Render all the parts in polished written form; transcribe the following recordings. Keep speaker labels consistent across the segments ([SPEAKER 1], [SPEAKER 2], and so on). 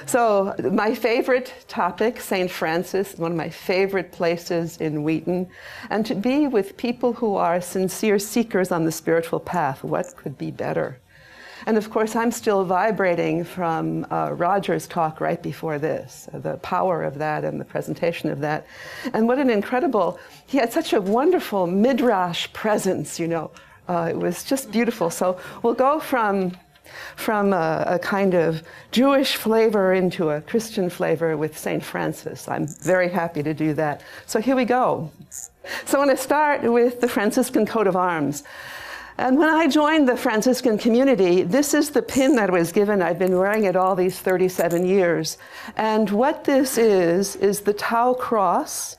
[SPEAKER 1] So my favorite topic, St. Francis, one of my favorite places in Wheaton, and to be with people who are sincere seekers on the spiritual path. What could be better? And of course, I'm still vibrating from Roger's talk right before this, the power of that and the presentation of that. And what an incredible, he had such a wonderful midrash presence, you know. It was just beautiful. So we'll go from a kind of Jewish flavor into a Christian flavor with St. Francis. I'm very happy to do that. So here we go. So I want to start with the Franciscan coat of arms. And when I joined the Franciscan community, this is the pin that was given. I've been wearing it all these 37 years. And what this is the Tau cross,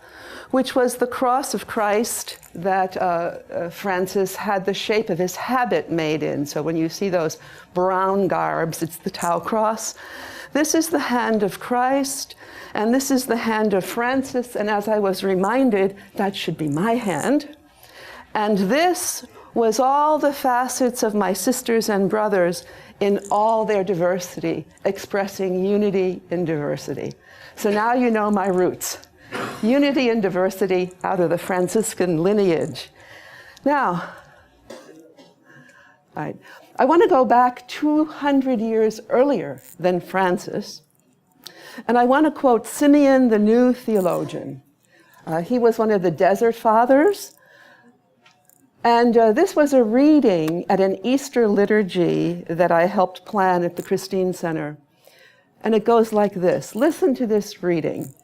[SPEAKER 1] which was the cross of Christ that Francis had the shape of his habit made in. So when you see those brown garbs, it's the Tau cross. This is the hand of Christ, and this is the hand of Francis. And as I was reminded, that should be my hand. And this was all the facets of my sisters and brothers in all their diversity, expressing unity in diversity. So now you know my roots. Unity and diversity out of the Franciscan lineage. Now, I want to go back 200 years earlier than Francis, and I want to quote Simeon, the new theologian. He was one of the Desert Fathers, and this was a reading at an Easter liturgy that I helped plan at the Christine Center. And it goes like this. Listen to this reading.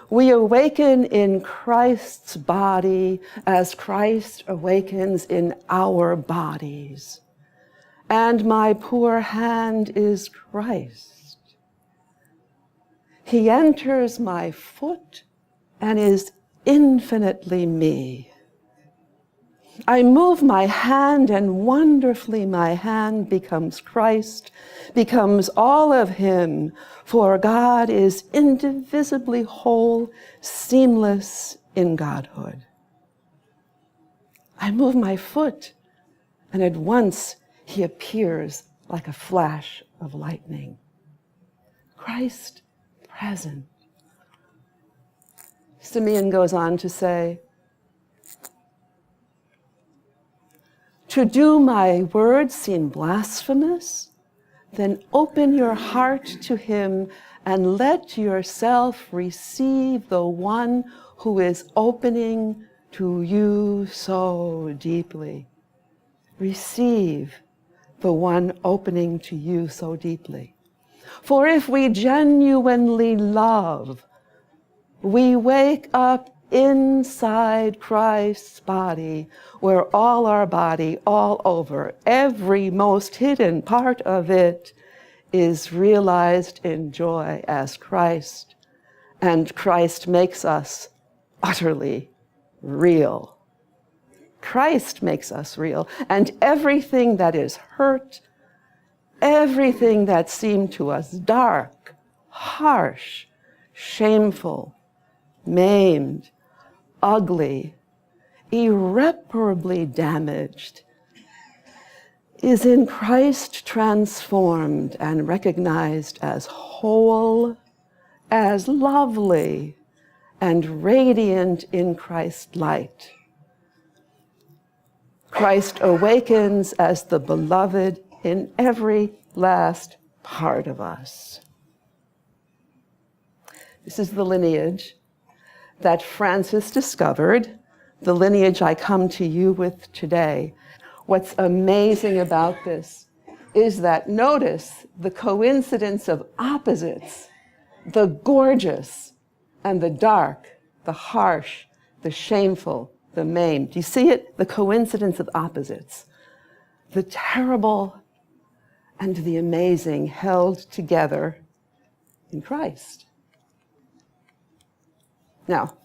[SPEAKER 1] We awaken in Christ's body as Christ awakens in our bodies. And my poor hand is Christ. He enters my foot and is infinitely me. I move my hand, and wonderfully my hand becomes Christ, becomes all of him, for God is indivisibly whole, seamless in Godhood. I move my foot, and at once he appears like a flash of lightning. Christ present. Simeon goes on to say, to do my words seem blasphemous? Then open your heart to him and let yourself receive the one who is opening to you so deeply. Receive the one opening to you so deeply. For if we genuinely love, we wake up inside Christ's body, where all our body, all over, every most hidden part of it is realized in joy as Christ, and Christ makes us utterly real. Christ makes us real, and everything that is hurt, everything that seemed to us dark, harsh, shameful, maimed, ugly, irreparably damaged, is in Christ transformed and recognized as whole, as lovely, and radiant in Christ's light. Christ awakens as the beloved in every last part of us. This is the lineage that Francis discovered, the lineage I come to you with today. What's amazing about this is that, notice the coincidence of opposites, the gorgeous and the dark, the harsh, the shameful, the maimed. Do you see it? The coincidence of opposites. The terrible and the amazing held together in Christ. Now,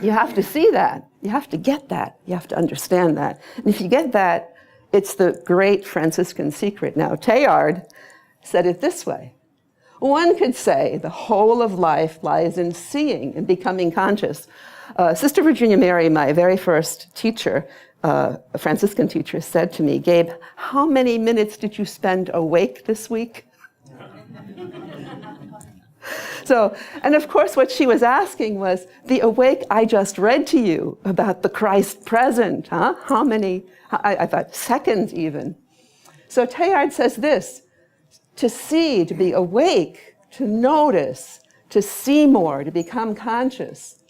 [SPEAKER 1] you have to see that. You have to get that. You have to understand that. And if you get that, it's the great Franciscan secret. Now, Teilhard said it this way. One could say the whole of life lies in seeing and becoming conscious. Sister Virginia Mary, my very first teacher, a Franciscan teacher, said to me, Gabe, how many minutes did you spend awake this week? So, and of course what she was asking was, the awake I just read to you about the Christ present, huh? How many, I thought seconds even. So Teilhard says this, to see, to be awake, to notice, to see more, to become conscious.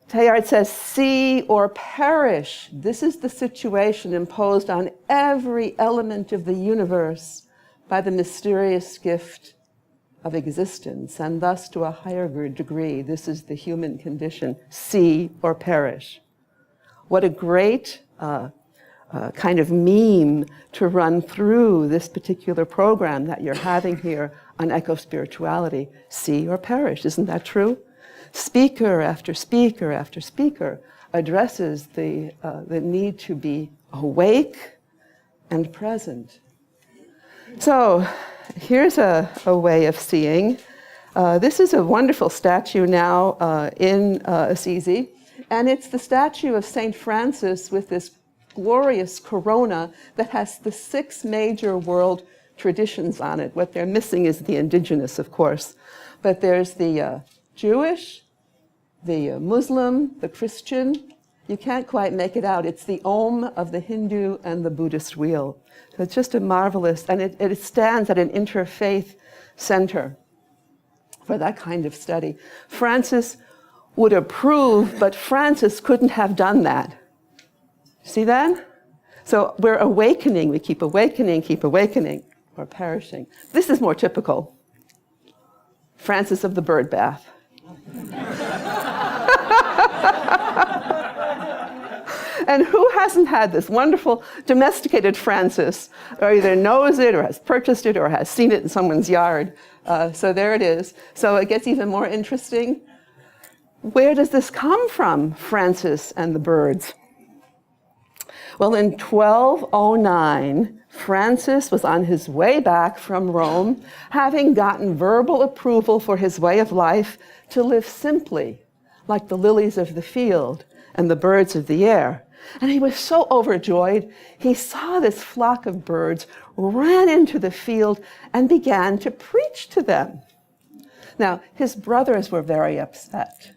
[SPEAKER 1] Teilhard says, see or perish. This is the situation imposed on every element of the universe by the mysterious gift of existence, and thus to a higher degree, this is the human condition, see or perish. What a great kind of meme to run through this particular program that you're having here on eco-spirituality. See or perish, isn't that true? Speaker after speaker after speaker addresses the need to be awake and present. So here's a way of seeing. This is a wonderful statue now in Assisi, and it's the statue of St. Francis with this glorious corona that has the 6 major world traditions on it. What they're missing is the indigenous, of course. But there's the Jewish, the Muslim, the Christian. You can't quite make it out. It's the Om of the Hindu and the Buddhist wheel. So it's just a marvelous, and it stands at an interfaith center for that kind of study. Francis would approve, but Francis couldn't have done that. See that? So we're awakening, we keep awakening, or perishing. This is more typical. Francis of the bird bath. And who hasn't had this wonderful domesticated Francis, or either knows it, or has purchased it, or has seen it in someone's yard? So there it is. So it gets even more interesting. Where does this come from, Francis and the birds? Well, in 1209, Francis was on his way back from Rome, having gotten verbal approval for his way of life to live simply, like the lilies of the field and the birds of the air. And he was so overjoyed, he saw this flock of birds, ran into the field, and began to preach to them. Now, his brothers were very upset.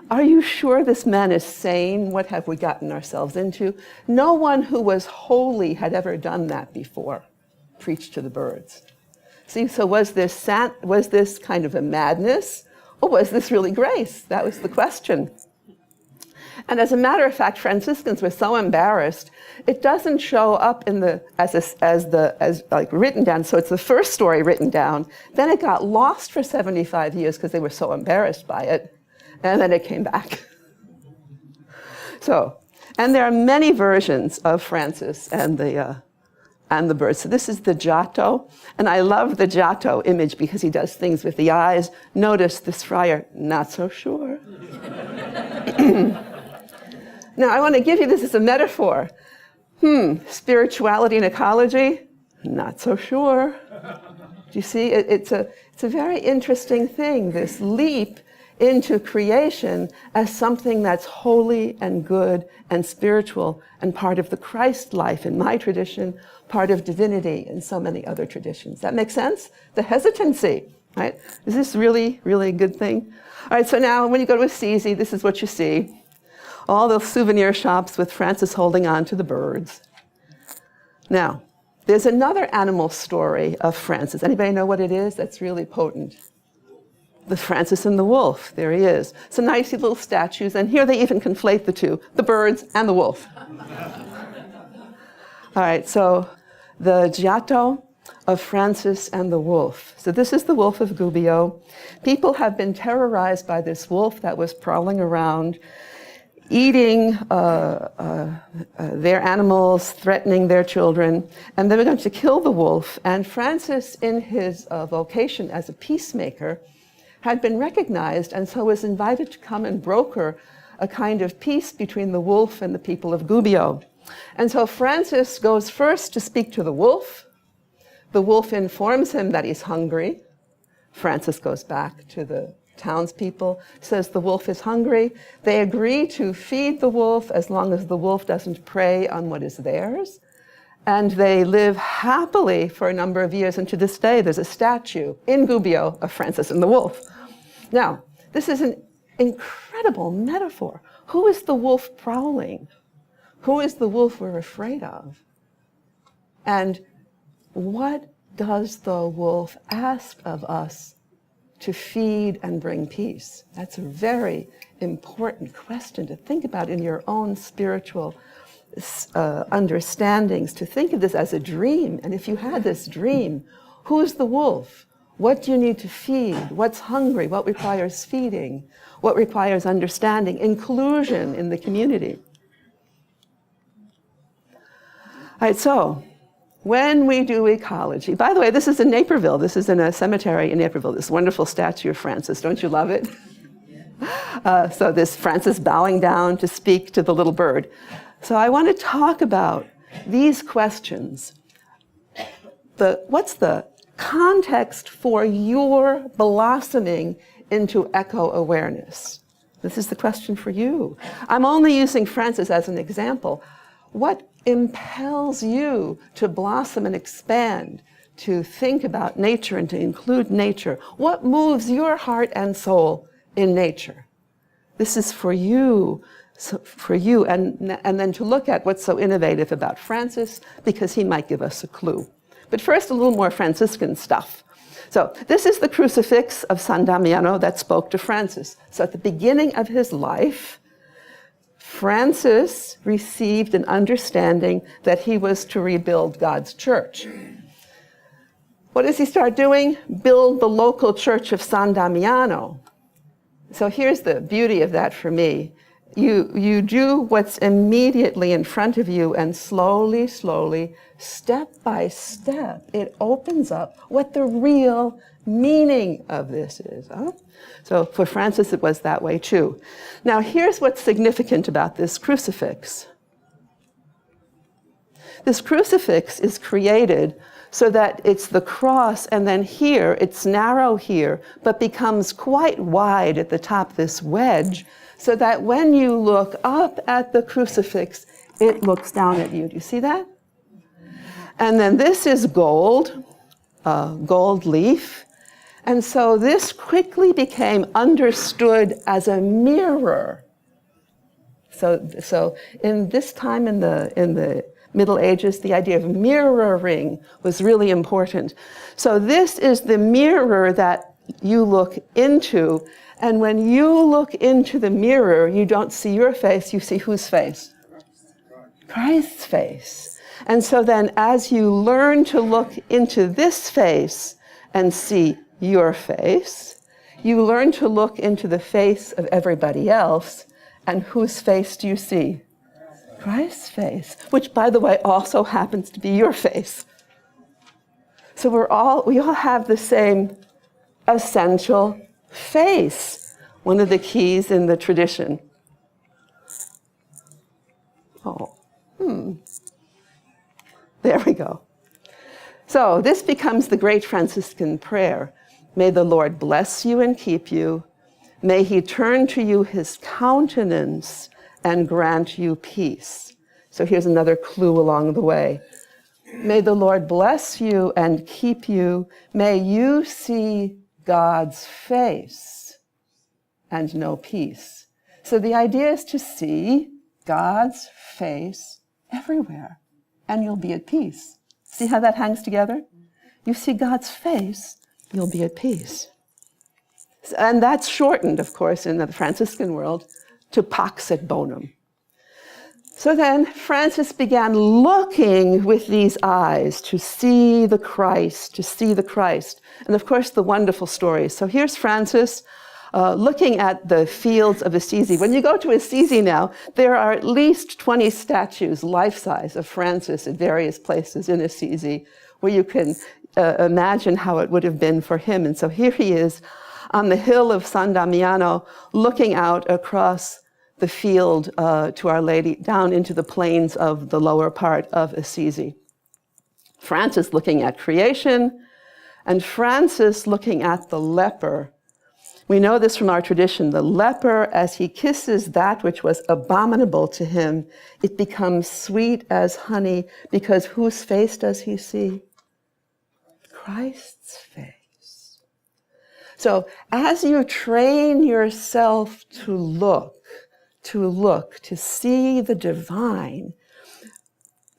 [SPEAKER 1] Are you sure this man is sane? What have we gotten ourselves into? No one who was holy had ever done that before, preached to the birds. See, so was this kind of a madness, or was this really grace? That was the question. And as a matter of fact, Franciscans were so embarrassed, it doesn't show up in the as like written down. So it's the first story written down. Then it got lost for 75 years because they were so embarrassed by it. And then it came back. So, and there are many versions of Francis and the birds. So this is the Giotto, and I love the Giotto image because he does things with the eyes. Notice this friar, not so sure. Now, I want to give you this as a metaphor. Spirituality and ecology, not so sure. Do you see? It's a very interesting thing, this leap into creation as something that's holy and good and spiritual and part of the Christ life in my tradition, part of divinity in so many other traditions. That makes sense? The hesitancy, right? Is this really, really a good thing? All right, so now when you go to Assisi, this is what you see. All those souvenir shops with Francis holding on to the birds. Now, there's another animal story of Francis. Anybody know what it is? That's really potent. The Francis and the wolf, there he is. So now you see little statues, and here they even conflate the two, the birds and the wolf. All right, so the Giotto of Francis and the wolf. So this is the wolf of Gubbio. People have been terrorized by this wolf that was prowling around, eating their animals, threatening their children, and they were going to kill the wolf. And Francis, in his vocation as a peacemaker, had been recognized, and so was invited to come and broker a kind of peace between the wolf and the people of Gubbio. And so Francis goes first to speak to the wolf. The wolf informs him that he's hungry. Francis goes back to the townspeople, says the wolf is hungry. They agree to feed the wolf as long as the wolf doesn't prey on what is theirs. And they live happily for a number of years, and to this day there's a statue in Gubbio of Francis and the wolf. Now, this is an incredible metaphor. Who is the wolf prowling? Who is the wolf we're afraid of? And what does the wolf ask of us to feed and bring peace? That's a very important question to think about in your own spiritual understandings, to think of this as a dream. And if you had this dream, who's the wolf? What do you need to feed? What's hungry? What requires feeding? What requires understanding? Inclusion in the community. All right, so when we do ecology, by the way, this is in Naperville. This is in a cemetery in Naperville, this wonderful statue of Francis. Don't you love it? So this Francis bowing down to speak to the little bird. So I want to talk about these questions. What's the context for your blossoming into eco-awareness? This is the question for you. I'm only using Francis as an example. What impels you to blossom and expand, to think about nature and to include nature? What moves your heart and soul in nature? This is for you. So for you, and then to look at what's so innovative about Francis, because he might give us a clue. But first, a little more Franciscan stuff. So this is the crucifix of San Damiano that spoke to Francis. So at the beginning of his life, Francis received an understanding that he was to rebuild God's church. What does he start doing? Build the local church of San Damiano. So here's the beauty of that for me. You do what's immediately in front of you, and slowly, slowly, step by step, it opens up what the real meaning of this is. Huh? So for Francis, it was that way too. Now, here's what's significant about this crucifix. This crucifix is created so that it's the cross, and then here, it's narrow here, but becomes quite wide at the top, this wedge, so that when you look up at the crucifix, it looks down at you. Do you see that? And then this is gold, gold leaf. And so this quickly became understood as a mirror. So in this time in the Middle Ages, the idea of mirroring was really important. So this is the mirror that you look into. And when you look into the mirror, you don't see your face, you see whose face? Christ's face. And so then as you learn to look into this face and see your face, you learn to look into the face of everybody else, and whose face do you see? Christ's face, which, by the way, also happens to be your face. So we all have the same essential face, one of the keys in the tradition. There we go. So this becomes the great Franciscan prayer. May the Lord bless you and keep you. May he turn to you his countenance and grant you peace. So here's another clue along the way. May the Lord bless you and keep you. May you see God's face and know peace. So the idea is to see God's face everywhere, and you'll be at peace. See how that hangs together? You see God's face, you'll be at peace. And that's shortened, of course, in the Franciscan world to pax et bonum. So then Francis began looking with these eyes to see the Christ, to see the Christ. And of course, the wonderful stories. So here's Francis looking at the fields of Assisi. When you go to Assisi now, there are at least 20 statues, life-size, of Francis at various places in Assisi, where you can imagine how it would have been for him. And so here he is on the hill of San Damiano, looking out across the field to Our Lady, down into the plains of the lower part of Assisi. Francis looking at creation, and Francis looking at the leper, We know this from our tradition. The leper, as he kisses that which was abominable to him, it becomes sweet as honey, because whose face does he see? Christ's face. So as you train yourself to look, to see the divine,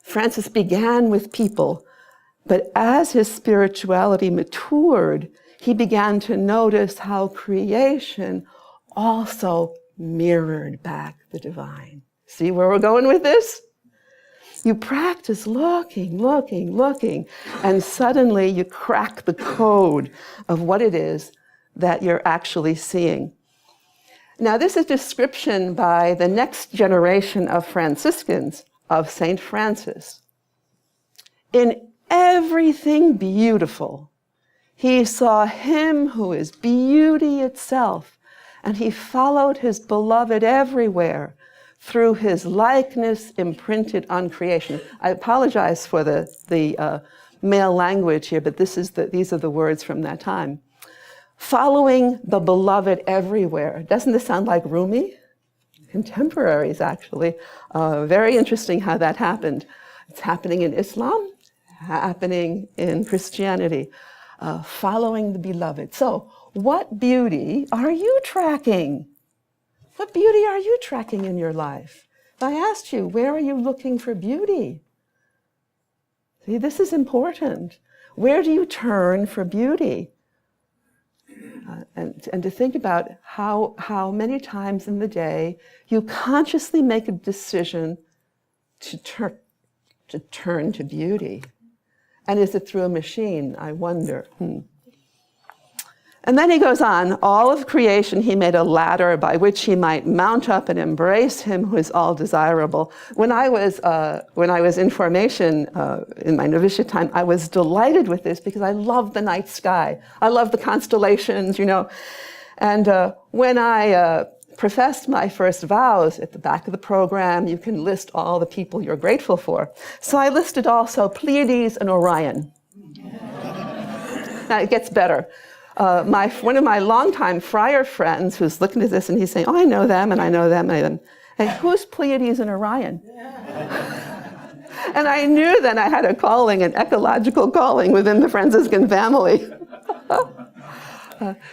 [SPEAKER 1] Francis began with people, but as his spirituality matured, he began to notice how creation also mirrored back the divine. See where we're going with this? You practice looking, and suddenly you crack the code of what it is that you're actually seeing. Now, this is description by the next generation of Franciscans, of St. Francis. In everything beautiful, he saw him who is beauty itself, and he followed his beloved everywhere through his likeness imprinted on creation. I apologize for the male language here, but these are the words from that time. Following the beloved everywhere. Doesn't this sound like Rumi? Contemporaries, actually. Very interesting how that happened. It's happening in Islam, happening in Christianity. Following the beloved. So, what beauty are you tracking? What beauty are you tracking in your life? If I asked you, where are you looking for beauty? See, this is important. Where do you turn for beauty? And to think about how many times in the day you consciously make a decision to turn to beauty. And is it through a machine? I wonder. And then he goes on, all of creation he made a ladder by which he might mount up and embrace him who is all desirable. When I was in formation in my novitiate time, I was delighted with this because I love the night sky. I love the constellations, And when I professed my first vows, at the back of the program, you can list all the people you're grateful for. So I listed also Pleiades and Orion. Now it gets better. One of my longtime friar friends who's looking at this and he's saying, oh, I know them and I know them. And hey, who's Pleiades and Orion? And I knew then I had a calling, an ecological calling within the Franciscan family.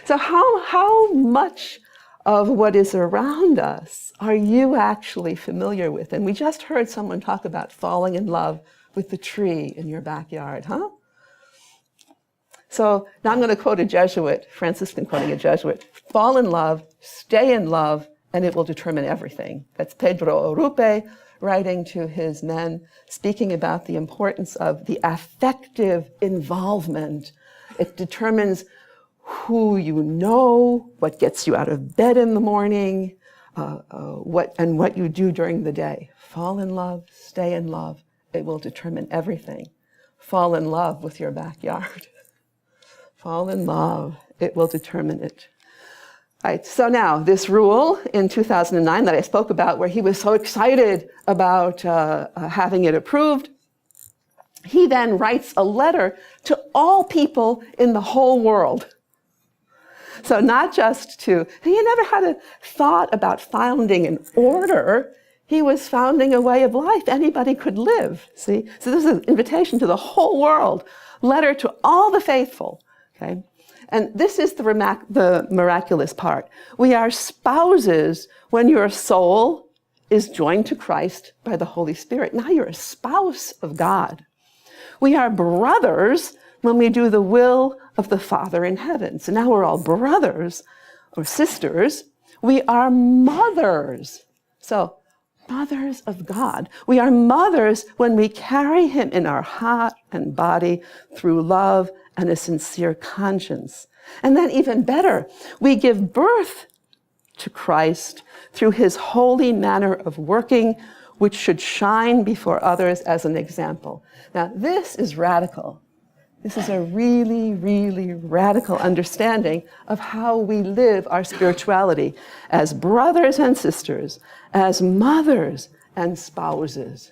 [SPEAKER 1] So how much of what is around us are you actually familiar with? And we just heard someone talk about falling in love with the tree in your backyard, huh? So now I'm going to quote a Jesuit, Franciscan quoting a Jesuit. Fall in love, stay in love, and it will determine everything. That's Pedro Orupe writing to his men, speaking about the importance of the affective involvement. It determines who you know, what gets you out of bed in the morning, what you do during the day. Fall in love, stay in love. It will determine everything. Fall in love with your backyard. Fall in love. It will determine it. Right, so now this rule in 2009 that I spoke about, where he was so excited about having it approved, he then writes a letter to all people in the whole world. So not just he never had a thought about founding an order. He was founding a way of life anybody could live, see? So this is an invitation to the whole world, letter to all the faithful, okay? And this is the miraculous part. We are spouses when your soul is joined to Christ by the Holy Spirit. Now you're a spouse of God. We are brothers when we do the will of the Father in heaven. So now we're all brothers or sisters. We are mothers. So, mothers of God. We are mothers when we carry him in our heart and body through love and a sincere conscience. And then even better, we give birth to Christ through his holy manner of working, which should shine before others as an example. Now, this is radical. This is a really, really radical understanding of how we live our spirituality as brothers and sisters, as mothers and spouses.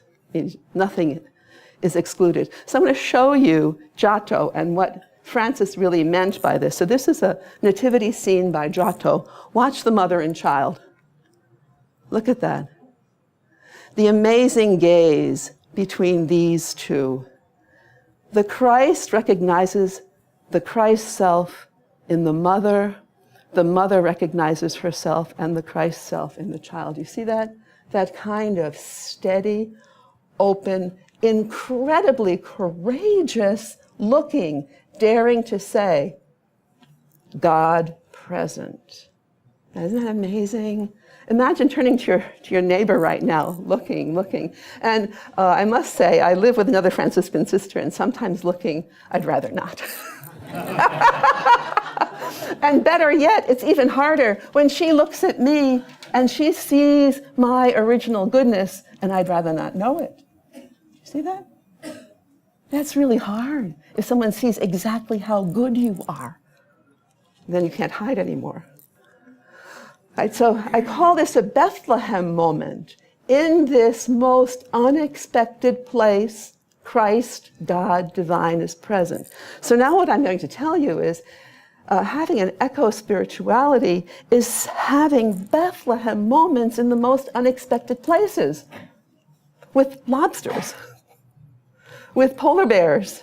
[SPEAKER 1] Nothing is excluded. So I'm going to show you Giotto and what Francis really meant by this. So this is a nativity scene by Giotto. Watch the mother and child. Look at that. The amazing gaze between these two. The Christ recognizes the Christ self in the mother recognizes herself and the Christ self in the child. You see that? That kind of steady, open, incredibly courageous looking, daring to say, God present. Isn't that amazing? Imagine turning to your neighbor right now, looking. And I must say, I live with another Franciscan sister, and sometimes looking, I'd rather not. And better yet, it's even harder when she looks at me and she sees my original goodness, and I'd rather not know it. You see that? That's really hard. If someone sees exactly how good you are, then you can't hide anymore. Right, so I call this a Bethlehem moment. In this most unexpected place, Christ, God, divine, is present. So now what I'm going to tell you is having an eco-spirituality is having Bethlehem moments in the most unexpected places. With lobsters, with polar bears,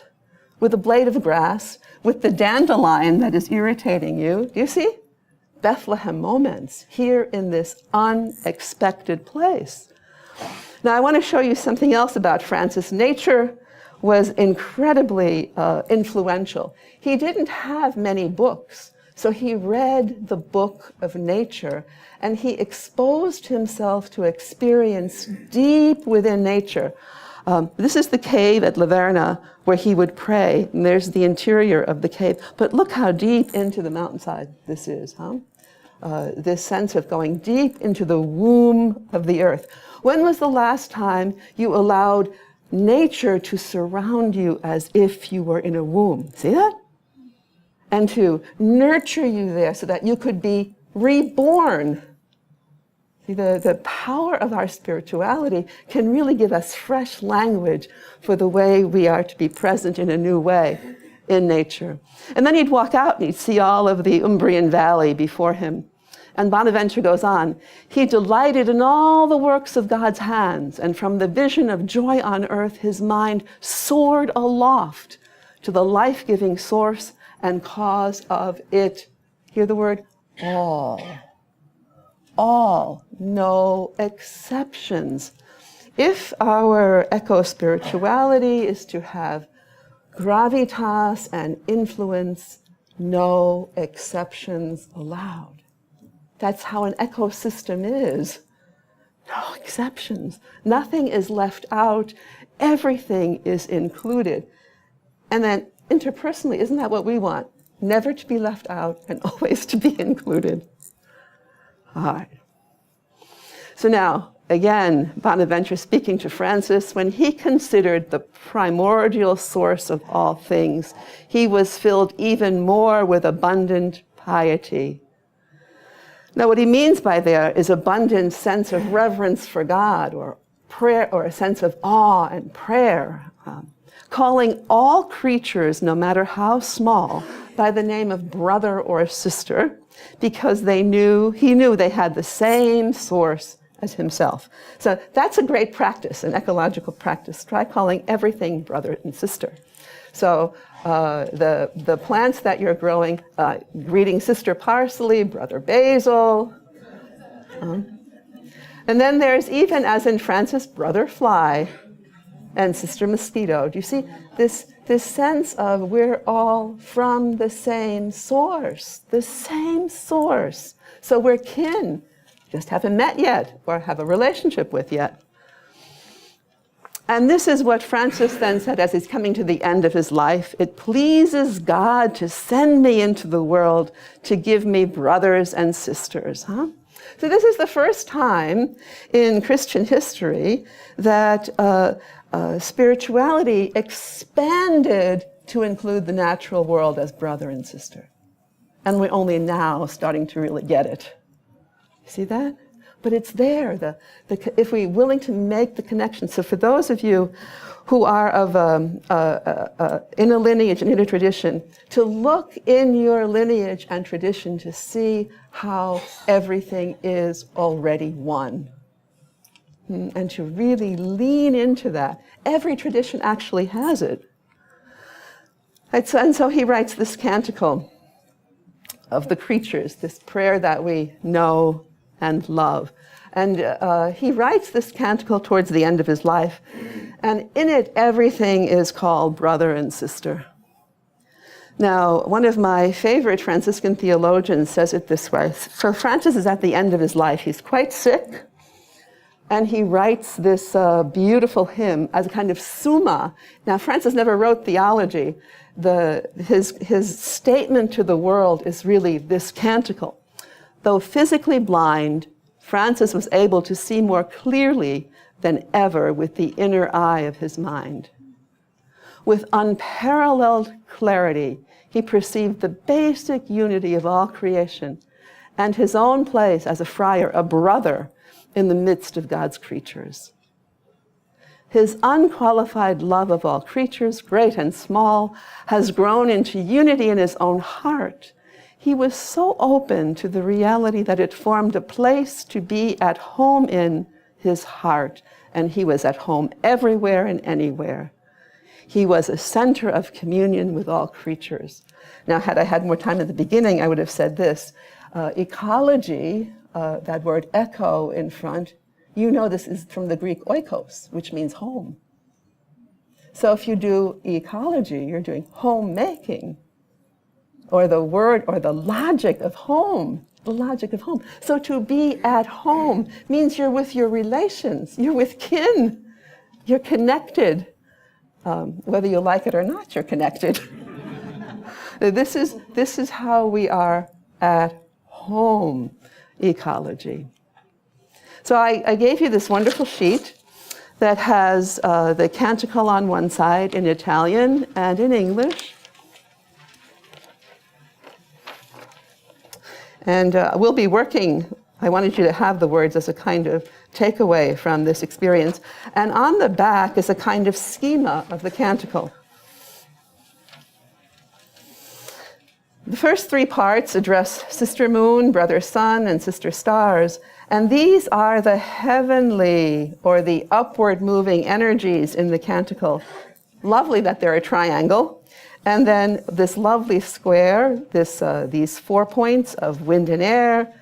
[SPEAKER 1] with a blade of grass, with the dandelion that is irritating you. Do you see? Bethlehem moments here in this unexpected place. Now I want to show you something else about Francis. Nature was incredibly influential. He didn't have many books, so he read the book of nature and he exposed himself to experience deep within nature. This is the cave at Laverna where he would pray, and there's the interior of the cave. But look how deep into the mountainside this is, huh? This sense of going deep into the womb of the earth. When was the last time you allowed nature to surround you as if you were in a womb? See that? And to nurture you there so that you could be reborn. See, the power of our spirituality can really give us fresh language for the way we are to be present in a new way in nature. And then he'd walk out and he'd see all of the Umbrian Valley before him. And Bonaventure goes on, he delighted in all the works of God's hands, and from the vision of joy on earth, his mind soared aloft to the life-giving source and cause of it. Hear the word, all. All, no exceptions. If our eco-spirituality is to have gravitas and influence, no exceptions allowed. That's how an ecosystem is. No exceptions. Nothing is left out. Everything is included. And then interpersonally, isn't that what we want? Never to be left out and always to be included. All right. So now, again, Bonaventure speaking to Francis, when he considered the primordial source of all things, he was filled even more with abundant piety. Now, what he means by there is abundant sense of reverence for God, or prayer, or a sense of awe and prayer, calling all creatures, no matter how small, by the name of brother or sister, because he knew they had the same source as himself. So that's a great practice, an ecological practice. Try calling everything brother and sister. So the plants that you're growing, greeting Sister Parsley, Brother Basil. And then there's even, as in Francis, Brother Fly and Sister Mosquito. Do you see this sense of we're all from the same source, the same source. So we're kin, just haven't met yet or have a relationship with yet. And this is what Francis then said as he's coming to the end of his life. It pleases God to send me into the world to give me brothers and sisters. Huh? So this is the first time in Christian history that spirituality expanded to include the natural world as brother and sister. And we're only now starting to really get it. See that? But it's there, if we're willing to make the connection. So for those of you who are of in a lineage and in a tradition, to look in your lineage and tradition to see how everything is already one. And to really lean into that. Every tradition actually has it. And so he writes this canticle of the creatures, this prayer that we know and love. And he writes this canticle towards the end of his life. And in it, everything is called brother and sister. Now, one of my favorite Franciscan theologians says it this way. So Francis is at the end of his life. He's quite sick. And he writes this beautiful hymn as a kind of summa. Now, Francis never wrote theology. His statement to the world is really this canticle. Though physically blind, Francis was able to see more clearly than ever with the inner eye of his mind. With unparalleled clarity, he perceived the basic unity of all creation and his own place as a friar, a brother, in the midst of God's creatures. His unqualified love of all creatures, great and small, has grown into unity in his own heart. He was so open to the reality that it formed a place to be at home in his heart, and he was at home everywhere and anywhere. He was a center of communion with all creatures. Now, had I had more time at the beginning, I would have said this. Ecology, that word echo in front, you know this is from the Greek oikos, which means home. So if you do ecology, you're doing homemaking, or the word or the logic of home, the logic of home. So to be at home means you're with your relations, you're with kin, you're connected. Whether you like it or not, you're connected. This is how we are at home, ecology. So I gave you this wonderful sheet that has the canticle on one side in Italian and in English. And we'll be working, I wanted you to have the words as a kind of takeaway from this experience. And on the back is a kind of schema of the canticle. The first three parts address Sister Moon, Brother Sun, and Sister Stars. And these are the heavenly or the upward moving energies in the canticle. Lovely that they're a triangle. And then this lovely square, these 4 points of wind and air,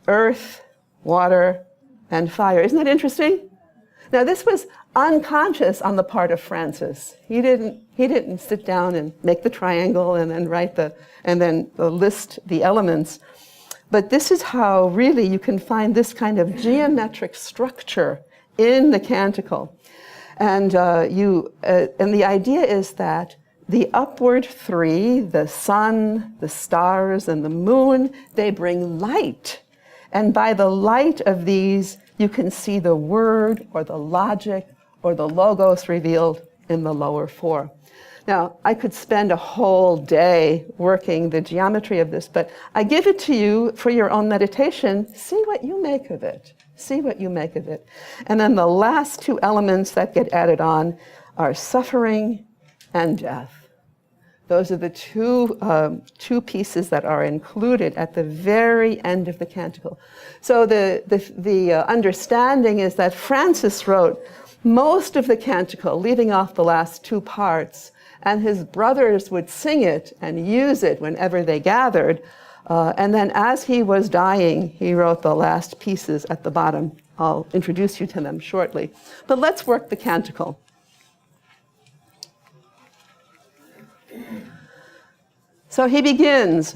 [SPEAKER 1] earth, water, and fire. Isn't that interesting? Now, this was unconscious on the part of Francis. He didn't sit down and make the triangle and then list the elements. But this is how really you can find this kind of geometric structure in the canticle. And the idea is that the upward three, the sun, the stars, and the moon, they bring light. And by the light of these, you can see the word or the logic or the logos revealed in the lower four. Now, I could spend a whole day working the geometry of this, but I give it to you for your own meditation. See what you make of it. See what you make of it. And then the last two elements that get added on are suffering and death. Those are the two pieces that are included at the very end of the canticle. So the understanding is that Francis wrote most of the canticle, leaving off the last two parts, and his brothers would sing it and use it whenever they gathered. And then as he was dying, he wrote the last pieces at the bottom. I'll introduce you to them shortly. But let's work the canticle. So he begins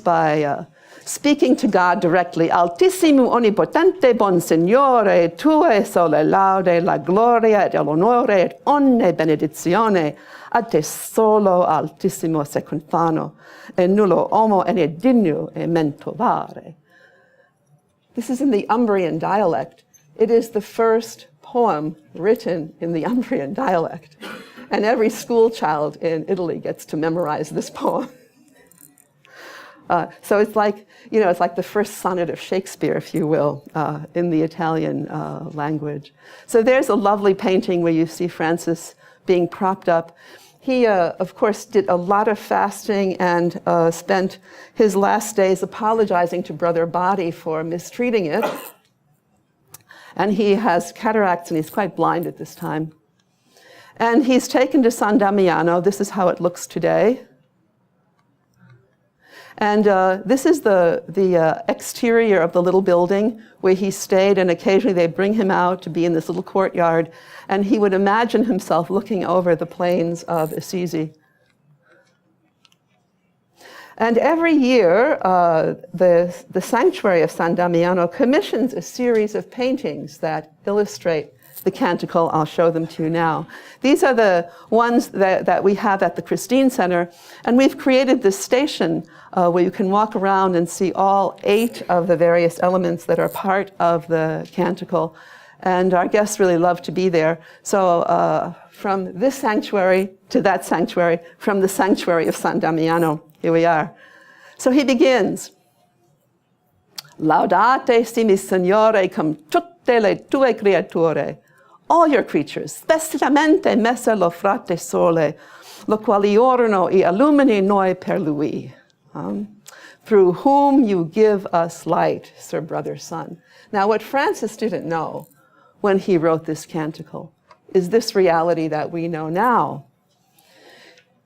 [SPEAKER 1] by speaking to God directly. Altissimo onnipotente bon Signore, tue sole laude la gloria et l'onore et onne benedizione a te solo altissimo se confano, e nullo homo ene digno e mentovare. This is in the Umbrian dialect. It is the first poem written in the Umbrian dialect. And every school child in Italy gets to memorize this poem. So it's like, it's like the first sonnet of Shakespeare, if you will, in the Italian language. So there's a lovely painting where you see Francis being propped up. He, of course, did a lot of fasting and spent his last days apologizing to Brother Body for mistreating it. And he has cataracts and he's quite blind at this time. And he's taken to San Damiano. This is how it looks today. And this is the exterior of the little building where he stayed, and occasionally they'd bring him out to be in this little courtyard, and he would imagine himself looking over the plains of Assisi. And every year, the sanctuary of San Damiano commissions a series of paintings that illustrate the canticle. I'll show them to you now. These are the ones that we have at the Christine Center, and we've created this station where you can walk around and see all 8 of the various elements that are part of the canticle, and our guests really love to be there. So from this sanctuary to that sanctuary, from the sanctuary of San Damiano, here we are. So he begins, Laudate si mi Signore cum tutte le tue creature, all your creatures, specialmente messer lo frate sole, lo quali orno e illumini noi per lui. Through whom you give us light, Sir Brother Sun. Now what Francis didn't know when he wrote this canticle is this reality that we know now.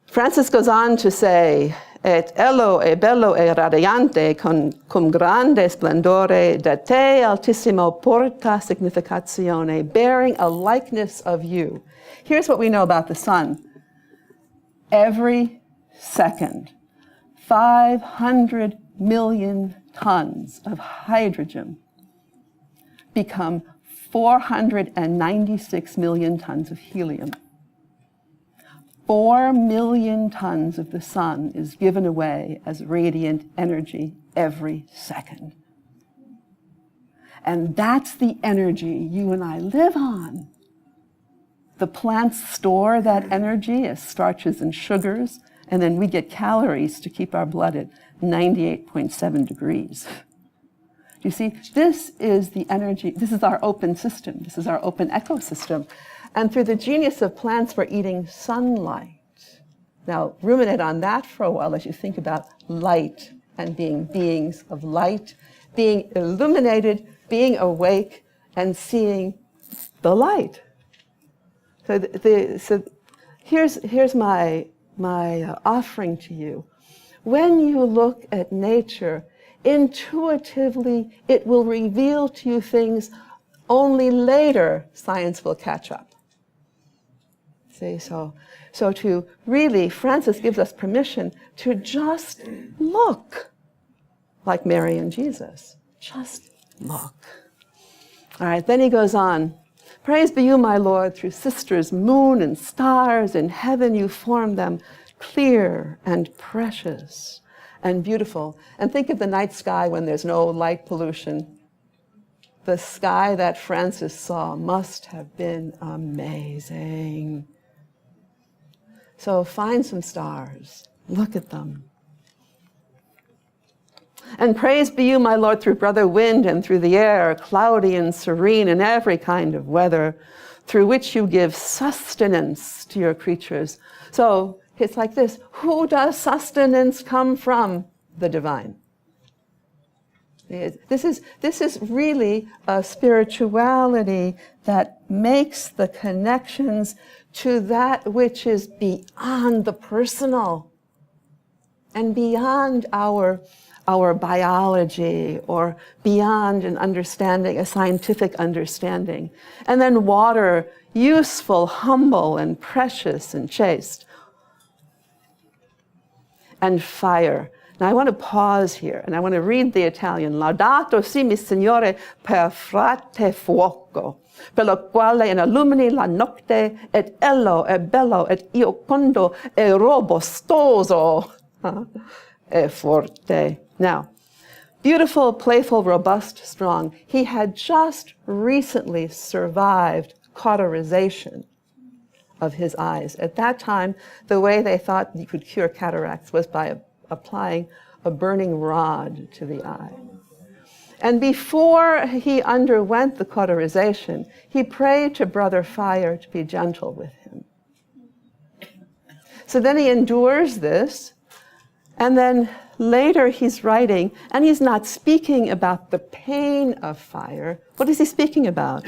[SPEAKER 1] Francis goes on to say, et ello e bello e radiante cum grande splendore de te altissimo porta significazione, bearing a likeness of you. Here's what we know about the sun. Every second, 500 million tons of hydrogen become 496 million tons of helium. 4 million tons of the sun is given away as radiant energy every second. And that's the energy you and I live on. The plants store that energy as starches and sugars, and then we get calories to keep our blood at 98.7 degrees. You see, this is the energy, this is our open system, this is our open ecosystem. And through the genius of plants, we're eating sunlight. Now, ruminate on that for a while as you think about light and being beings of light, being illuminated, being awake, and seeing the light. So here's my offering to you. When you look at nature, intuitively, it will reveal to you things only later science will catch up. See, so to really, Francis gives us permission to just look like Mary and Jesus. Just look. All right, then he goes on. Praise be you, my Lord, through sisters, moon and stars in heaven you formed them, clear and precious and beautiful. And think of the night sky when there's no light pollution. The sky that Francis saw must have been amazing. So find some stars, look at them. And praise be you, my Lord, through brother wind and through the air, cloudy and serene in every kind of weather, through which you give sustenance to your creatures. So it's like this, who does sustenance come from? The divine. This is really a spirituality that makes the connections to that which is beyond the personal and beyond our biology or beyond an understanding, a scientific understanding. And then water, useful, humble, and precious and chaste. And fire. Now I want to pause here and I want to read the Italian. Laudato si mi Signore per frate fuoco, per lo quale illumini la notte, et ello è bello, et iocondo, e robustoso, e forte. Now, beautiful, playful, robust, strong. He had just recently survived cauterization of his eyes. At that time, the way they thought you could cure cataracts was by applying a burning rod to the eye. And before he underwent the cauterization, he prayed to Brother Fire to be gentle with him. So then he endures this, and then later he's writing, and he's not speaking about the pain of fire. What is he speaking about?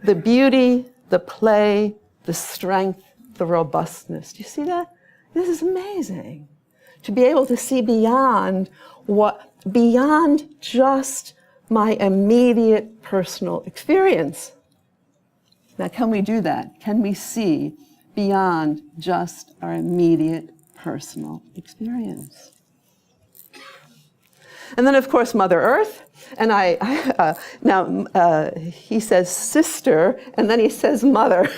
[SPEAKER 1] The beauty, the play, the strength, the robustness. Do you see that? This is amazing. To be able to see beyond just my immediate personal experience. Now, can we do that? Can we see beyond just our immediate personal experience? And then, of course, Mother Earth. And he says sister, and then he says mother.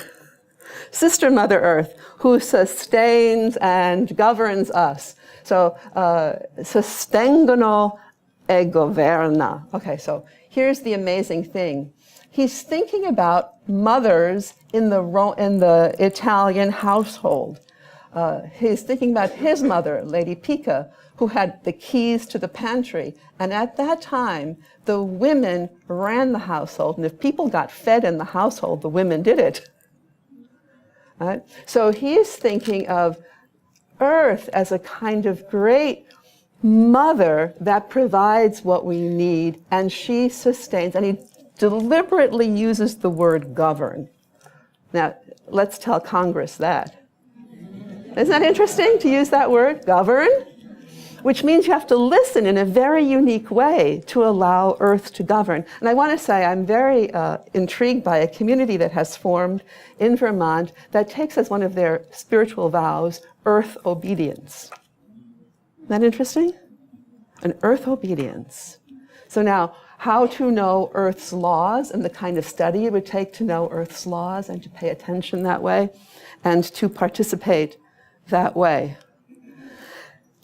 [SPEAKER 1] Sister Mother Earth, who sustains and governs us. So, sostengono e governa. Okay, so here's the amazing thing. He's thinking about mothers in the Italian household. He's thinking about his mother, Lady Pica, who had the keys to the pantry. And at that time, the women ran the household. And if people got fed in the household, the women did it. Right? So he's thinking of Earth as a kind of great mother that provides what we need, and she sustains. And he deliberately uses the word govern. Now, let's tell Congress that. Isn't that interesting to use that word, govern? Which means you have to listen in a very unique way to allow Earth to govern. And I want to say I'm very intrigued by a community that has formed in Vermont that takes as one of their spiritual vows, Earth obedience. Isn't that interesting? An Earth obedience. So now, how to know Earth's laws and the kind of study it would take to know Earth's laws and to pay attention that way and to participate that way.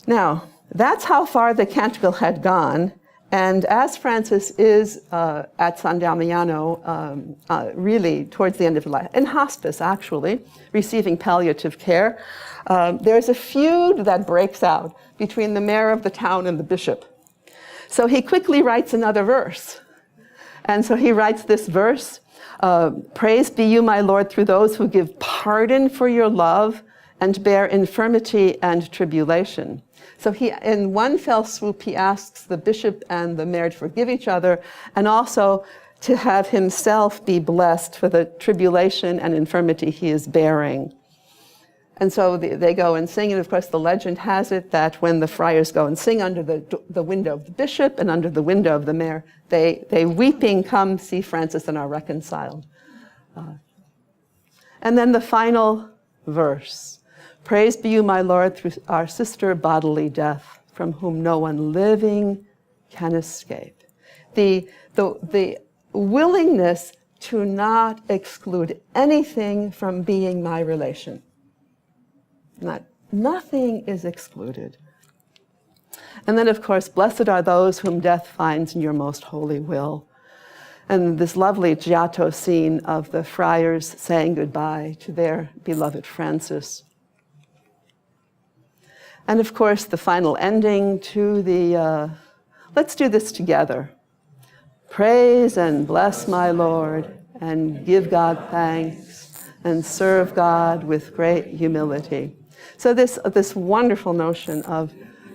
[SPEAKER 1] Now, that's how far the Canticle had gone. And as Francis is at San Damiano, really towards the end of his life, in hospice actually, receiving palliative care, there's a feud that breaks out between the mayor of the town and the bishop. So he quickly writes another verse. And so he writes this verse, praise be you, my Lord, through those who give pardon for your love and bear infirmity and tribulation. So he, in one fell swoop, he asks the bishop and the mayor to forgive each other, and also to have himself be blessed for the tribulation and infirmity he is bearing. And so they go and sing, and of course the legend has it that when the friars go and sing under the window of the bishop and under the window of the mayor, they weeping come see Francis and are reconciled. And then the final verse. Praise be you, my Lord, through our sister bodily death, from whom no one living can escape. The willingness to not exclude anything from being my relation. Nothing is excluded. And then, of course, blessed are those whom death finds in your most holy will. And this lovely Giotto scene of the friars saying goodbye to their beloved Francis. And of course, the final ending to the, let's do this together. Praise and bless my Lord, and give God thanks, and serve God with great humility. So this wonderful notion of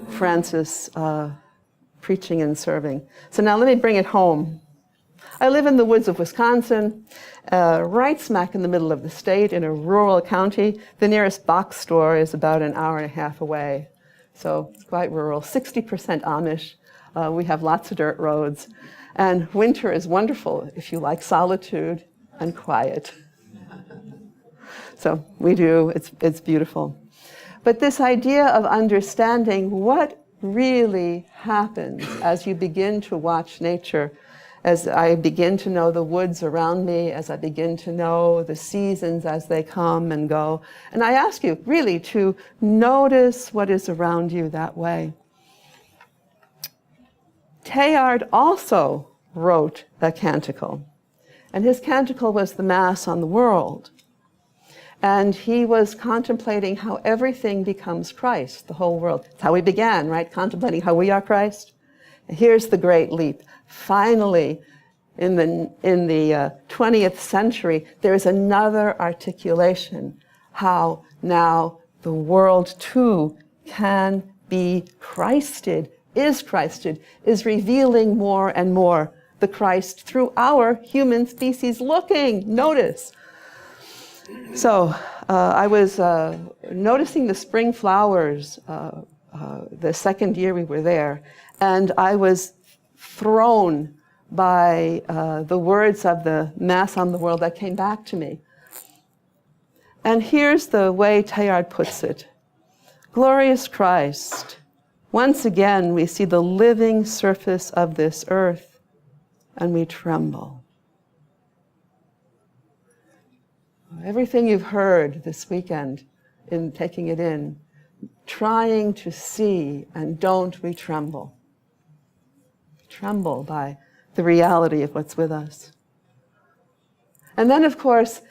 [SPEAKER 1] Francis preaching and serving. So now let me bring it home. I live in the woods of Wisconsin, right smack in the middle of the state in a rural county. The nearest box store is about an hour and a half away. So it's quite rural, 60% Amish. We have lots of dirt roads. And winter is wonderful if you like solitude and quiet. So we do, it's beautiful. But this idea of understanding what really happens as you begin to watch nature, as I begin to know the woods around me, as I begin to know the seasons as they come and go. And I ask you really to notice what is around you that way. Teilhard also wrote a canticle, and his canticle was the Mass on the World. And he was contemplating how everything becomes Christ, the whole world. It's how we began, right? Contemplating how we are Christ. And here's the great leap. Finally, in the 20th century, there's another articulation how now the world too can be Christed, is revealing more and more the Christ through our human species looking. Notice. So I was noticing the spring flowers the second year we were there, and I was thrown by the words of the Mass on the World that came back to me. And here's the way Teilhard puts it. Glorious Christ, once again we see the living surface of this earth, and we tremble. Everything you've heard this weekend in taking it in, trying to see, and don't we tremble? Tremble by the reality of what's with us. And then, of course,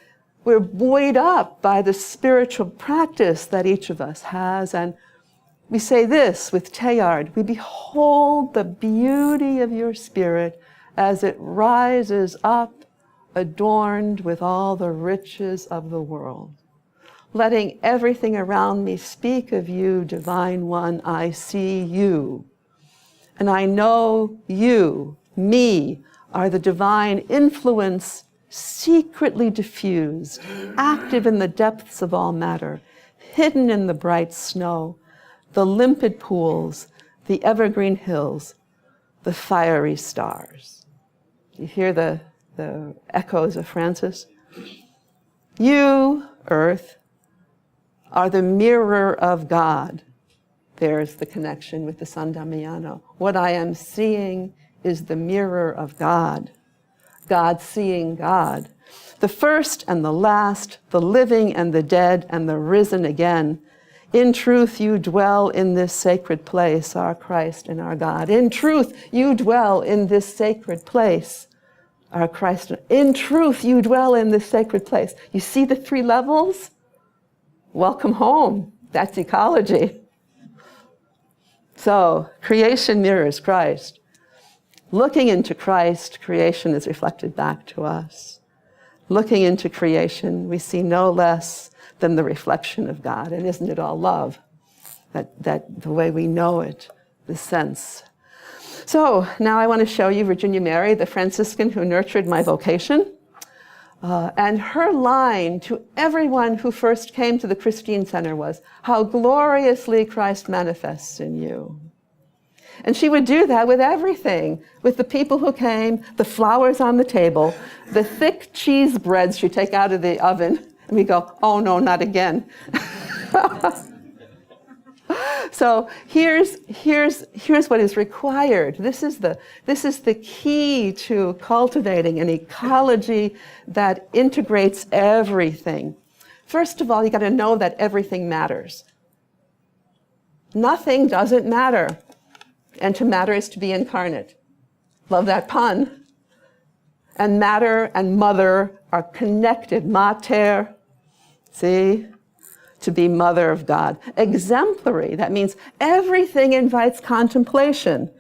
[SPEAKER 1] we're buoyed up by the spiritual practice that each of us has. And we say this with Teilhard, we behold the beauty of your spirit as it rises up, adorned with all the riches of the world. Letting everything around me speak of you, Divine One, I see you. And I know you, me, are the divine influence secretly diffused, active in the depths of all matter, hidden in the bright snow, the limpid pools, the evergreen hills, the fiery stars. You hear the echoes of Francis? You, Earth, are the mirror of God. There's the connection with the San Damiano. What I am seeing is the mirror of God. God seeing God. The first and the last, the living and the dead and the risen again. In truth, you dwell in this sacred place, our Christ and our God. In truth, you dwell in this sacred place, our Christ. In truth, you dwell in this sacred place. You see the three levels? Welcome home. That's ecology. So, creation mirrors Christ. Looking into Christ, creation is reflected back to us. Looking into creation, we see no less than the reflection of God. And isn't it all love? That the way we know it, the sense. So now I want to show you Virginia Mary, the Franciscan who nurtured my vocation. And her line to everyone who first came to the Christine Center was, how gloriously Christ manifests in you. And she would do that with everything, with the people who came, the flowers on the table, the thick cheese breads she'd take out of the oven, and we go, oh no, not again. So here's what is required. This is the key to cultivating an ecology that integrates everything. First of all, you got to know that everything matters. Nothing doesn't matter. And to matter is to be incarnate. Love that pun. And matter and mother are connected. Mater, see? To be mother of God. Exemplary, that means everything invites contemplation.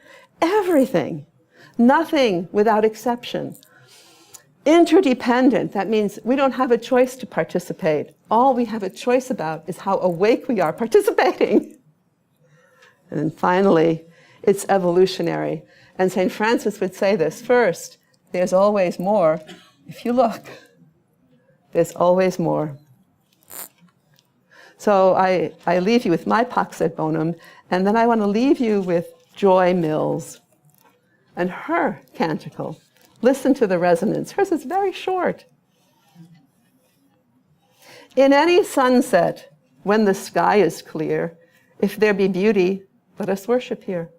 [SPEAKER 1] Everything. Nothing without exception. Interdependent, that means we don't have a choice to participate. All we have a choice about is how awake we are participating. And then finally, it's evolutionary. And St. Francis would say this, first, there's always more. If you look, there's always more. So I leave you with my Pax et Bonum, and then I want to leave you with Joy Mills and her canticle. Listen to the resonance. Hers is very short. In any sunset, when the sky is clear, if there be beauty, let us worship here.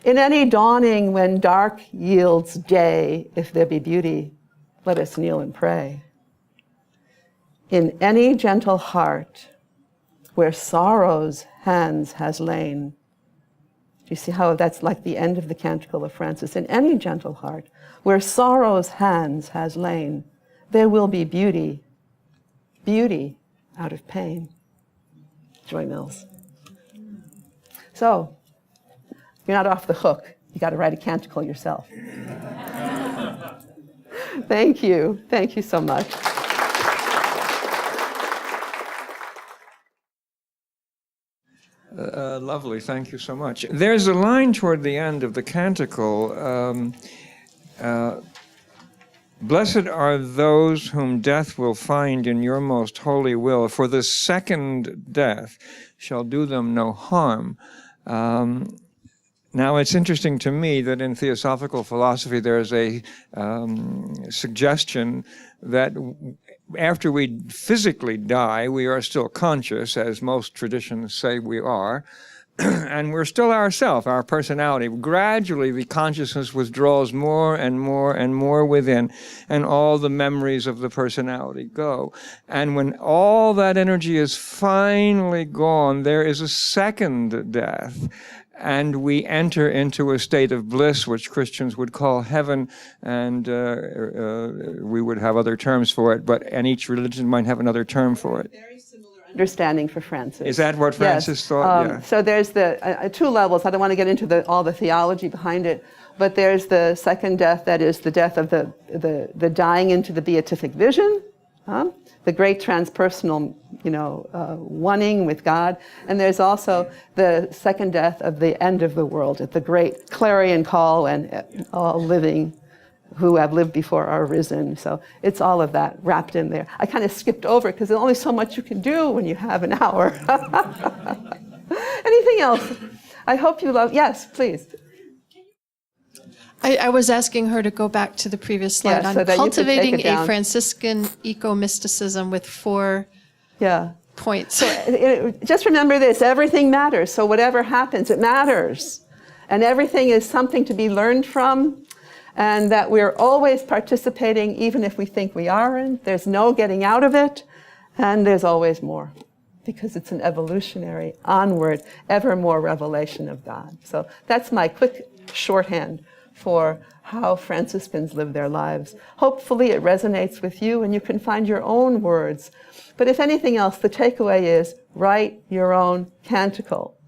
[SPEAKER 1] In any dawning when dark yields day, if there be beauty, let us kneel and pray. In any gentle heart where sorrow's hands has lain. Do you see how that's like the end of the Canticle of Francis? In any gentle heart where sorrow's hands has lain, there will be beauty, beauty out of pain. Joy Mills. So, you're not off the hook. You got to write a canticle yourself. Thank you. Thank you so much.
[SPEAKER 2] Lovely. Thank you so much. There's a line toward the end of the canticle. Blessed are those whom death will find in your most holy will, for the second death shall do them no harm. Now, it's interesting to me that in Theosophical philosophy there's a suggestion that after we physically die, we are still conscious, as most traditions say we are, and we're still ourself, our personality. Gradually, the consciousness withdraws more and more and more within, and all the memories of the personality go. And when all that energy is finally gone, there is a second death, and we enter into a state of bliss, which Christians would call heaven, and we would have other terms for it, and each religion might have another term for it.
[SPEAKER 1] Very similar understanding for Francis.
[SPEAKER 2] Is that what Francis thought? Yeah.
[SPEAKER 1] So there's the two levels. I don't want to get into all the theology behind it, but there's the second death, that is the death of the dying into the beatific vision, the great transpersonal, oneing with God. And there's also the second death of the end of the world, at the great clarion call, and all living who have lived before are risen. So it's all of that wrapped in there. I kind of skipped over it because there's only so much you can do when you have an hour. Anything else? I hope you love. Yes, please.
[SPEAKER 3] I was asking her to go back to the previous slide
[SPEAKER 1] Yeah, so
[SPEAKER 3] on
[SPEAKER 1] that you could take
[SPEAKER 3] cultivating
[SPEAKER 1] it down.
[SPEAKER 3] a Franciscan ecomysticism with 4 points.
[SPEAKER 1] So just remember this, everything matters. So whatever happens, it matters. And everything is something to be learned from, and that we're always participating, even if we think we aren't. There's no getting out of it, and there's always more, because it's an evolutionary, onward, ever more revelation of God. So that's my quick shorthand for how Franciscans live their lives. Hopefully it resonates with you and you can find your own words. But if anything else, the takeaway is write your own canticle.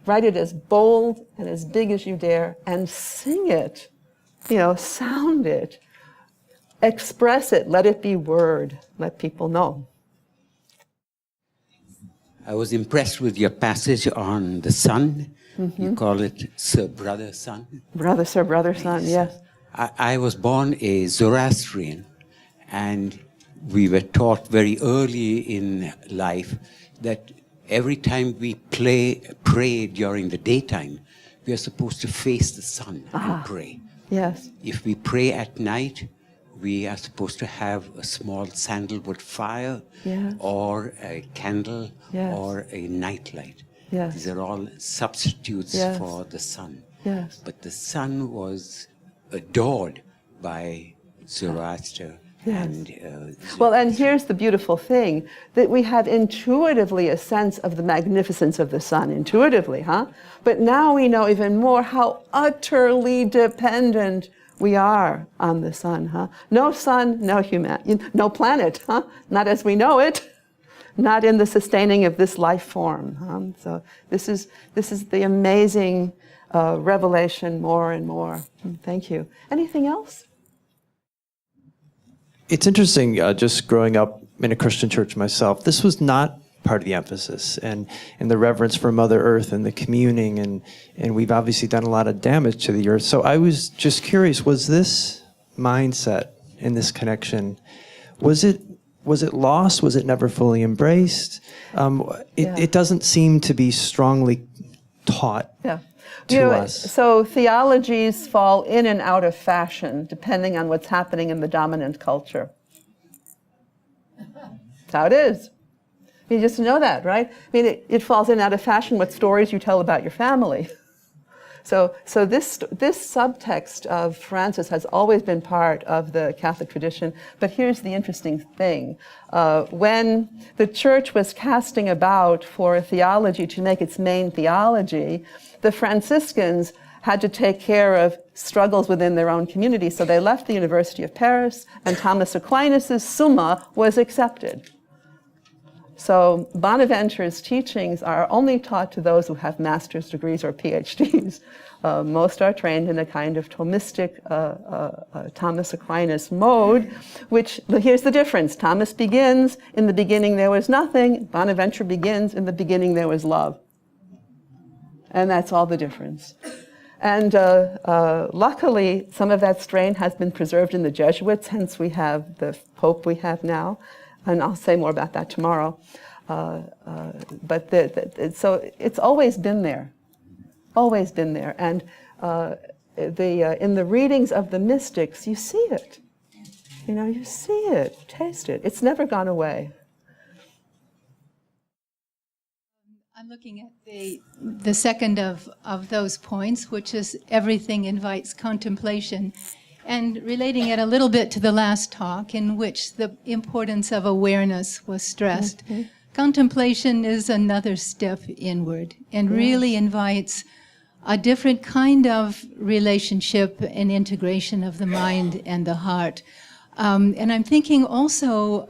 [SPEAKER 1] Write it as bold and as big as you dare, and sing it, sound it, express it, let it be word, let people know.
[SPEAKER 4] I was impressed with your passage on the sun. Mm-hmm. You call it Sir Brother Sun.
[SPEAKER 1] Brother, Sir Brother Sun, yes.
[SPEAKER 4] I was born a Zoroastrian, and we were taught very early in life that every time we pray during the daytime, we are supposed to face the sun and pray.
[SPEAKER 1] Yes.
[SPEAKER 4] If we pray at night, we are supposed to have a small sandalwood fire, yes, or a candle, yes, or a nightlight.
[SPEAKER 1] Yes.
[SPEAKER 4] These are all substitutes, yes, for the sun.
[SPEAKER 1] Yes.
[SPEAKER 4] But the sun was adored by Zoroaster.
[SPEAKER 1] Yes.
[SPEAKER 4] And,
[SPEAKER 1] well, and here's the beautiful thing, that we have intuitively a sense of the magnificence of the sun, intuitively, But now we know even more how utterly dependent we are on the sun, No sun, no planet, Not as we know it. Not in the sustaining of this life form. So this is the amazing revelation more and more. Thank you. Anything else?
[SPEAKER 5] It's interesting, just growing up in a Christian church myself, this was not part of the emphasis, and the reverence for Mother Earth and the communing, and we've obviously done a lot of damage to the earth. So I was just curious, was this mindset and this connection, was it lost? Was it never fully embraced? It doesn't seem to be strongly taught to us.
[SPEAKER 1] So theologies fall in and out of fashion depending on what's happening in the dominant culture. That's how it is. You just know that, right? It falls in and out of fashion what stories you tell about your family. So this subtext of Francis has always been part of the Catholic tradition, but here's the interesting thing. When the Church was casting about for a theology to make its main theology, the Franciscans had to take care of struggles within their own community. So they left the University of Paris, and Thomas Aquinas' Summa was accepted. So Bonaventure's teachings are only taught to those who have master's degrees or PhDs. Most are trained in a kind of Thomistic Thomas Aquinas mode, which, here's the difference. Thomas begins, in the beginning there was nothing. Bonaventure begins, in the beginning there was love. And that's all the difference. And luckily, some of that strain has been preserved in the Jesuits, hence we have the Pope we have now. And I'll say more about that tomorrow. But so it's always been there. Always been there. And in the readings of the mystics, you see it. You know, you see it, taste it. It's never gone away.
[SPEAKER 6] I'm looking at the second of those points, which is everything invites contemplation, and relating it a little bit to the last talk, in which the importance of awareness was stressed. Mm-hmm. Contemplation is another step inward and really invites a different kind of relationship and integration of the mind and the heart. And I'm thinking also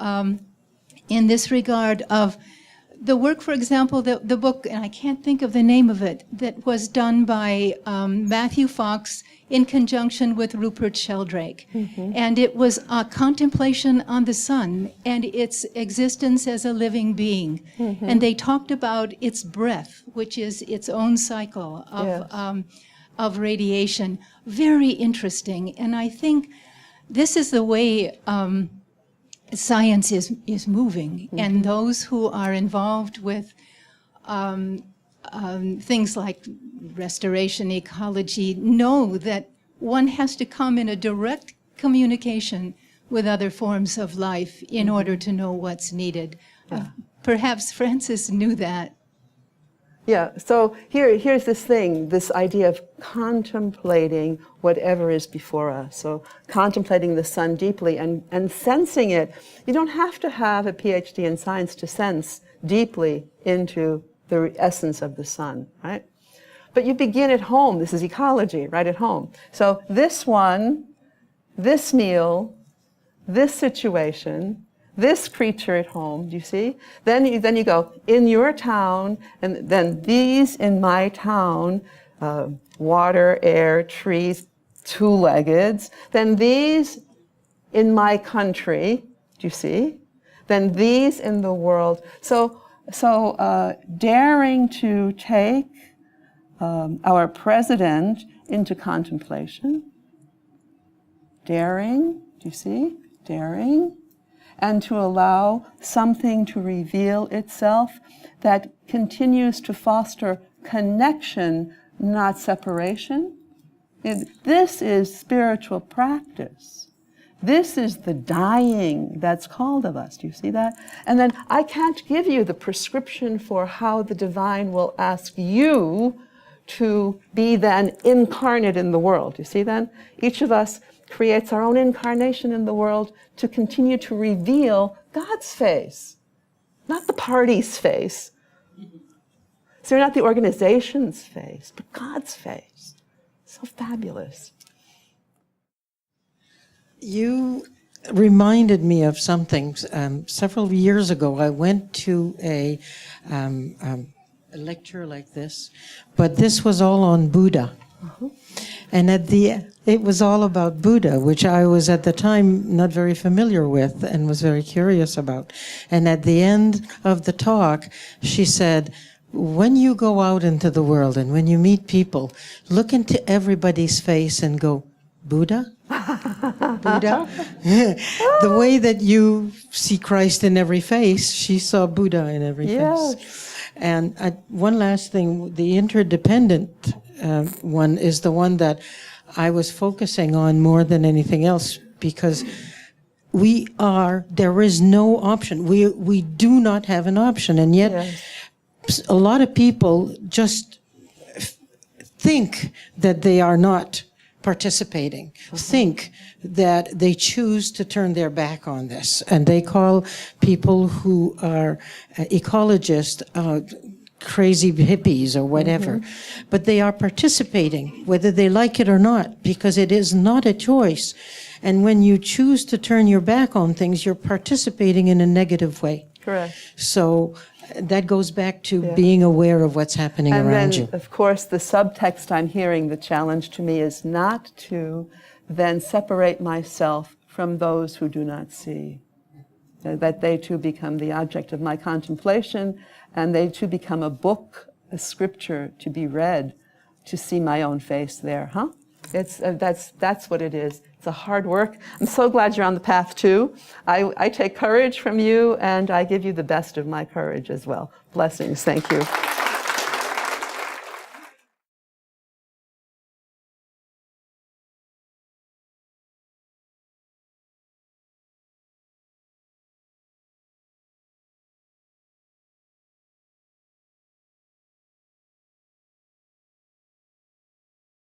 [SPEAKER 6] in this regard of the work, for example, the book, and I can't think of the name of it, that was done by Matthew Fox in conjunction with Rupert Sheldrake. Mm-hmm. And it was a contemplation on the sun and its existence as a living being. Mm-hmm. And they talked about its breath, which is its own cycle of radiation. Very interesting. And I think this is the way science is moving, mm-hmm. and those who are involved with things like restoration ecology know that one has to come in a direct communication with other forms of life in mm-hmm. order to know what's needed. Yeah. Perhaps Francis knew that.
[SPEAKER 1] Yeah, so here's this thing, this idea of contemplating whatever is before us. So contemplating the sun deeply and sensing it. You don't have to have a PhD in science to sense deeply into the essence of the sun, right? But you begin at home. This is ecology, right at home. So this one, this meal, this situation, this creature at home, do you see? Then you go, in your town, and then these in my town, water, air, trees, two-leggeds. Then these in my country, do you see? Then these in the world. So daring to take our president into contemplation. Daring, do you see? Daring. And to allow something to reveal itself that continues to foster connection, not separation. This is spiritual practice. This is the dying that's called of us. Do you see that? And then I can't give you the prescription for how the divine will ask you to be then incarnate in the world. You see then? Each of us creates our own incarnation in the world to continue to reveal God's face, not the party's face. So not the organization's face, but God's face. So fabulous.
[SPEAKER 7] You reminded me of something. Several years ago, I went to a lecture like this, but this was all on Buddha. Uh-huh. And it was all about Buddha, which I was at the time not very familiar with and was very curious about. And at the end of the talk, she said, when you go out into the world and when you meet people, look into everybody's face and go, Buddha? Buddha? The way that you see Christ in every face, she saw Buddha in every face. And one last thing, the interdependent one is the one that I was focusing on more than anything else, because there is no option. We do not have an option, and yet a lot of people just think that they are not participating, think that they choose to turn their back on this, and they call people who are ecologists crazy hippies or whatever, but they are participating, whether they like it or not, because it is not a choice. And when you choose to turn your back on things, you're participating in a negative way.
[SPEAKER 1] Correct.
[SPEAKER 7] So that goes back to being aware of what's happening around you.
[SPEAKER 1] And then, of course, the subtext I'm hearing, the challenge to me is not to then separate myself from those who do not see. That they too become the object of my contemplation, and they too become a book, a scripture to be read, to see my own face there, huh? That's what it is. It's a hard work. I'm so glad you're on the path too. I take courage from you, and I give you the best of my courage as well. Blessings. Thank you.